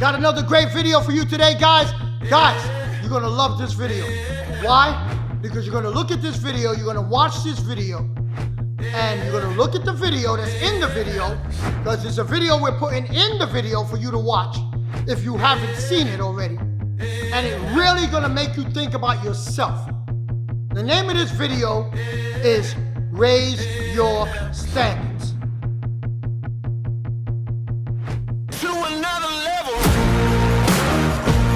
Got another great video for you today, guys. Guys, you're going to love this video. Why? Because you're going to look at this video, you're going to watch this video, and you're going to look at the video that's in the video, because it's a video we're putting in the video for you to watch if you haven't seen it already. And it's really going to make you think about yourself. The name of this video is Raise Your Standards. To another level.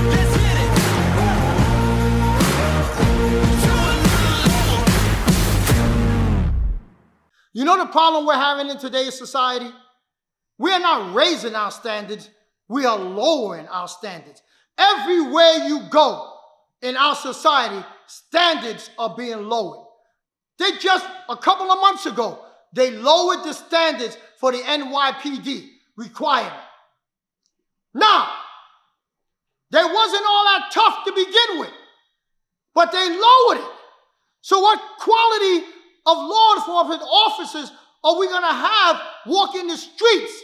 Let's hit it. To another level. You know the problem we're having in today's society? We are not raising our standards, we are lowering our standards. Everywhere you go in our society, standards are being lowered. They just, a couple of months ago, they lowered the standards for the NYPD requirement. Now, they wasn't all that tough to begin with, but they lowered it. So what quality of law enforcement officers are we going to have walking the streets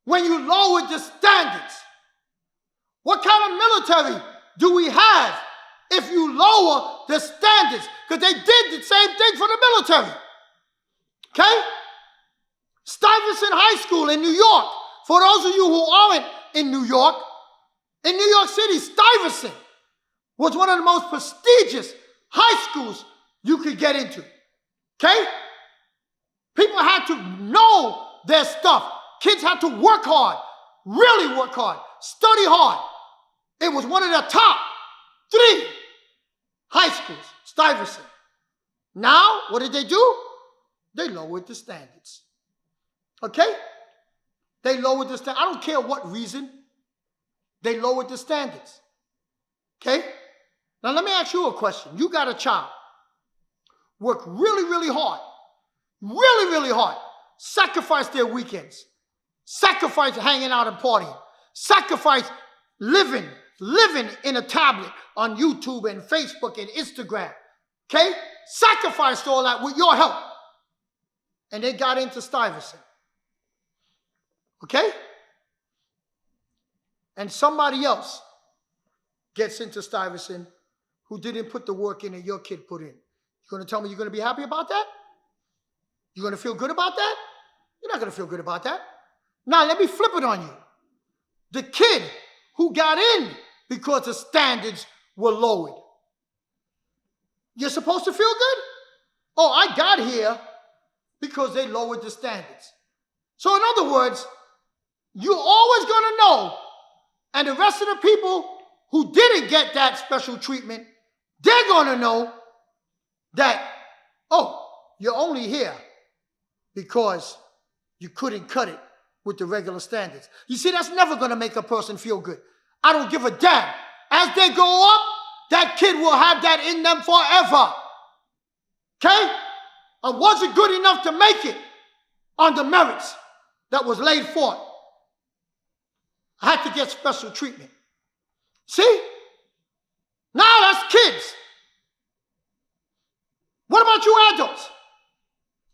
when you lowered the standards? What kind of military do we have if you lower the standards? Because they did the same thing for the military. Okay? Stuyvesant High School in New York, for those of you who aren't in New York City, Stuyvesant was one of the most prestigious high schools you could get into. Okay? People had to know their stuff. Kids had to work hard, really work hard, study hard. It was one of the top 3 high schools, Stuyvesant. Now, what did they do? They lowered the standards. Okay? They lowered the standards. I don't care what reason. They lowered the standards. Okay? Now, let me ask you a question. You got a child. Work really, really hard. Really, really hard. Sacrifice their weekends. Sacrifice hanging out and partying. Sacrifice living in a tablet on YouTube and Facebook and Instagram. Okay? Sacrificed all that with your help. And they got into Stuyvesant. Okay? And somebody else gets into Stuyvesant who didn't put the work in that your kid put in. You're going to tell me you're going to be happy about that? You're going to feel good about that? You're not going to feel good about that. Now, let me flip it on you. The kid who got in because the standards were lowered. You're supposed to feel good? Oh, I got here because they lowered the standards. So in other words, you're always going to know, and the rest of the people who didn't get that special treatment, they're going to know that, oh, you're only here because you couldn't cut it with the regular standards. You see, that's never going to make a person feel good. I don't give a damn. As they go up, that kid will have that in them forever. Okay? I wasn't good enough to make it on the merits that was laid forth. I had to get special treatment. See? Now that's kids. What about you adults?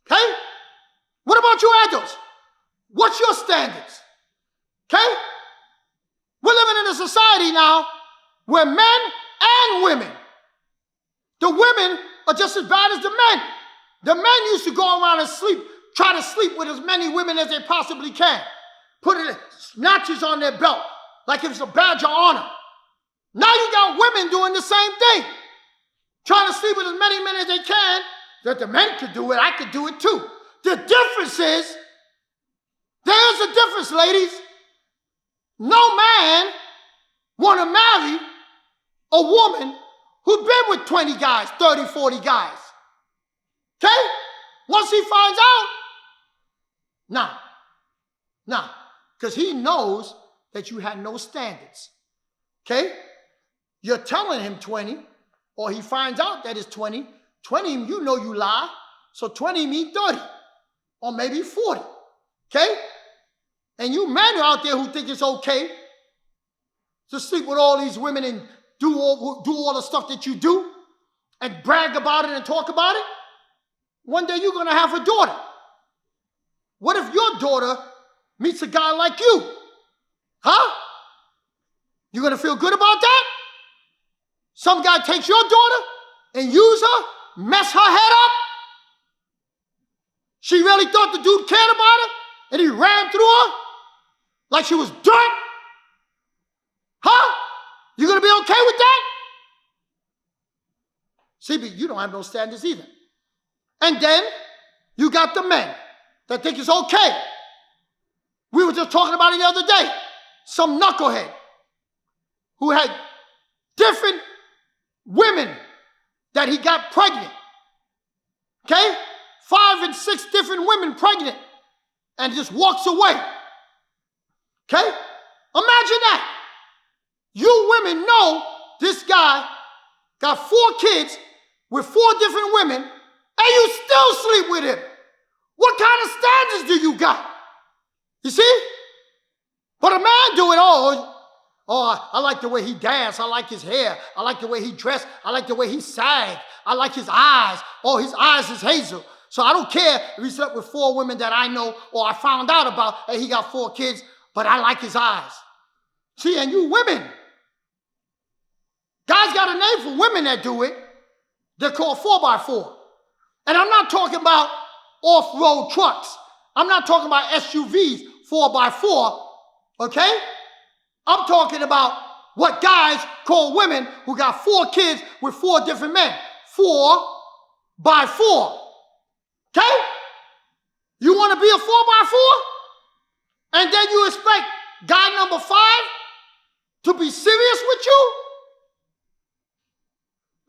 Okay? What about you adults? What's your standards? Okay? We're living in a society now where men and women, the women are just as bad as the men. The men used to go around and try to sleep with as many women as they possibly can. Put notches on their belt like it's a badge of honor. Now you got women doing the same thing. Trying to sleep with as many men as they can, that the men could do it, I could do it too. The difference is, there's a difference, ladies. No man want to marry a woman who's been with 20 guys, 30, 40 guys. Okay? Once he finds out, nah, because he knows that you had no standards. Okay? You're telling him 20, or he finds out that it's 20. 20, you know you lie, so 20 mean 30, or maybe 40. Okay? And you men out there who think it's okay to sleep with all these women and do all the stuff that you do and brag about it and talk about it, one day you're going to have a daughter. What if your daughter meets a guy like you? Huh? You gonna feel good about that? Some guy takes your daughter and use her, mess her head up. She really thought the dude cared about her, and he ran through her like she was dirt? Huh? You gonna be okay with that? See, but you don't have no standards either. And then you got the men that think it's okay. We were just talking about it the other day. Some knucklehead who had different women that he got pregnant. Okay? 5 and 6 different women pregnant, and just walks away. Okay? Imagine that. You women know this guy got 4 kids with 4 different women, and you still sleep with him. What kind of standards do you got? You see? But a man do it all. Oh, I like the way he danced. I like his hair. I like the way he dressed. I like the way he sang. I like his eyes. Oh, his eyes is hazel. So I don't care if he slept with 4 women that I know or I found out about and he got 4 kids, but I like his eyes. See, and you women, guys got a name for women that do it. They're called 4x4. And I'm not talking about off-road trucks. I'm not talking about SUVs, 4x4, okay? I'm talking about what guys call women who got 4 kids with 4 different men. 4x4. Okay? You want to be a 4x4? And then you expect guy number 5 to be serious with you?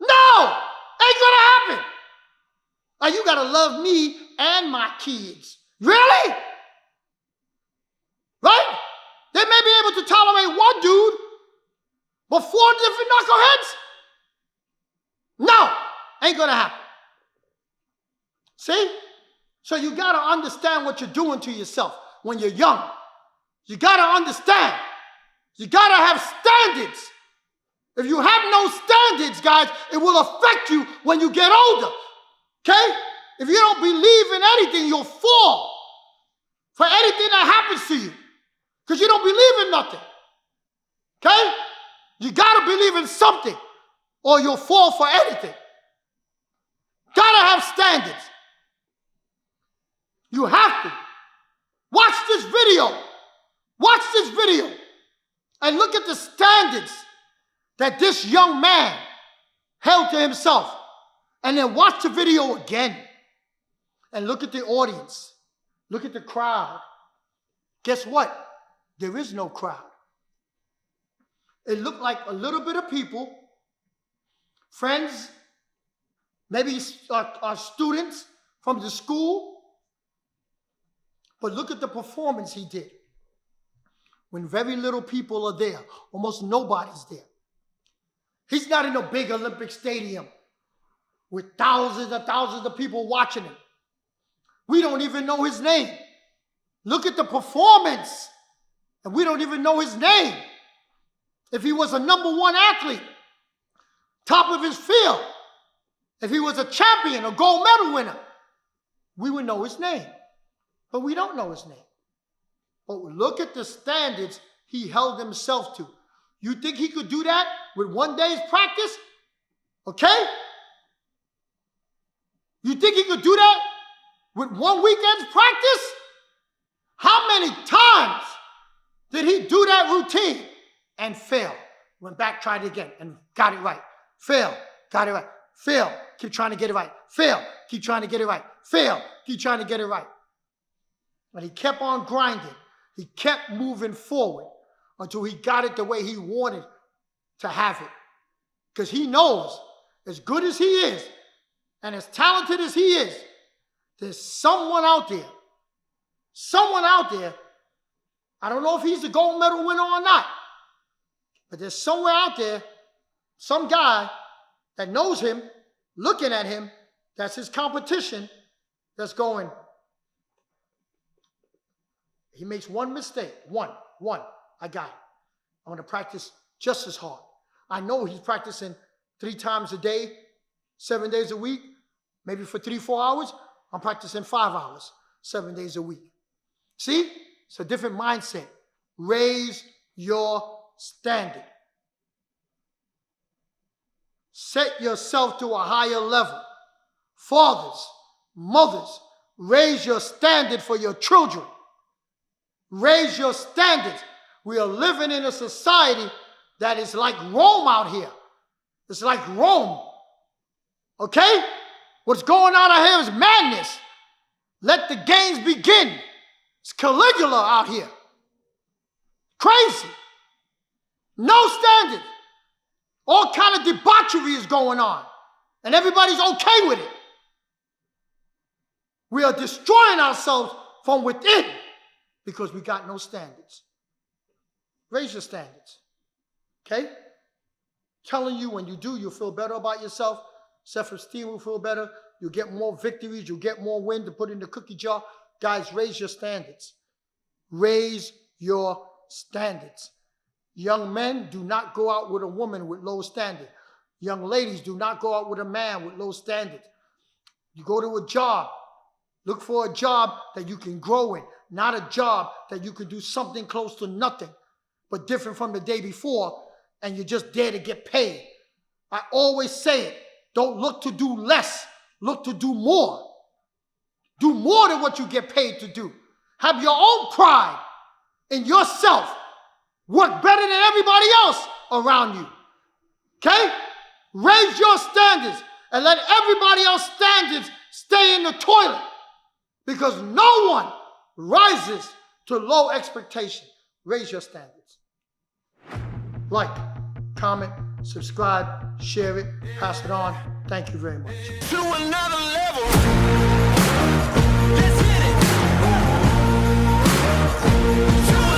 No! Ain't gonna happen. Now you gotta love me and my kids. Really? Right? They may be able to tolerate one dude, but 4 different knuckleheads? No, ain't gonna happen. See? So you gotta understand what you're doing to yourself when you're young. You gotta understand. You gotta have standards. If you have no standards, guys, it will affect you when you get older. Okay? If you don't believe in anything, you'll fall for anything that happens to you. Because you don't believe in nothing. Okay? You gotta believe in something or you'll fall for anything. Gotta have standards. You have to. Watch this video. Watch this video. And look at the standards that this young man held to himself. And then watch the video again. And look at the audience. Look at the crowd. Guess what? There is no crowd. It looked like a little bit of people, friends, maybe students from the school. But look at the performance he did. When very little people are there, almost nobody's there. He's not in a big Olympic stadium with thousands and thousands of people watching him. We don't even know his name. Look at the performance, and we don't even know his name. If he was a #1 athlete, top of his field, if he was a champion, a gold medal winner, we would know his name. But we don't know his name. But look at the standards he held himself to. You think he could do that with 1 day's practice? Okay? You think he could do that with 1 weekend's practice? How many times did he do that routine and fail? Went back, tried it again, and got it right. Fail, got it right. Fail, keep trying to get it right. Fail, keep trying to get it right. Fail, keep trying to get it right. But he kept on grinding. He kept moving forward until he got it the way he wanted to have it. Because he knows, as good as he is, and as talented as he is, there's someone out there, I don't know if he's a gold medal winner or not, but there's somewhere out there, some guy that knows him, looking at him, that's his competition, that's going, he makes one mistake, one, I got it. I'm gonna practice just as hard. I know he's practicing 3 times a day, 7 days a week, maybe for 3-4 hours. I'm practicing 5 hours, 7 days a week. See? It's a different mindset. Raise your standard. Set yourself to a higher level. Fathers, mothers, raise your standard for your children. Raise your standards. We are living in a society that is like Rome out here. It's like Rome. Okay? What's going on out here is madness. Let the games begin. It's Caligula out here. Crazy. No standard. All kind of debauchery is going on. And everybody's okay with it. We are destroying ourselves from within because we got no standards. Raise your standards. Okay? Telling you when you do, you'll feel better about yourself. Self-esteem will feel better. You'll get more victories. You'll get more win to put in the cookie jar. Guys, raise your standards. Raise your standards. Young men, do not go out with a woman with low standard. Young ladies, do not go out with a man with low standard. You go to a job. Look for a job that you can grow in, not a job that you can do something close to nothing, but different from the day before, and you're just there to get paid. I always say it. Don't look to do less. Look to do more. Do more than what you get paid to do. Have your own pride in yourself. Work better than everybody else around you. Okay? Raise your standards and let everybody else's standards stay in the toilet. Because no one rises to low expectation. Raise your standards. Like, comment, subscribe, share it, pass it on. Thank you very much. To another level. Let's hit it. To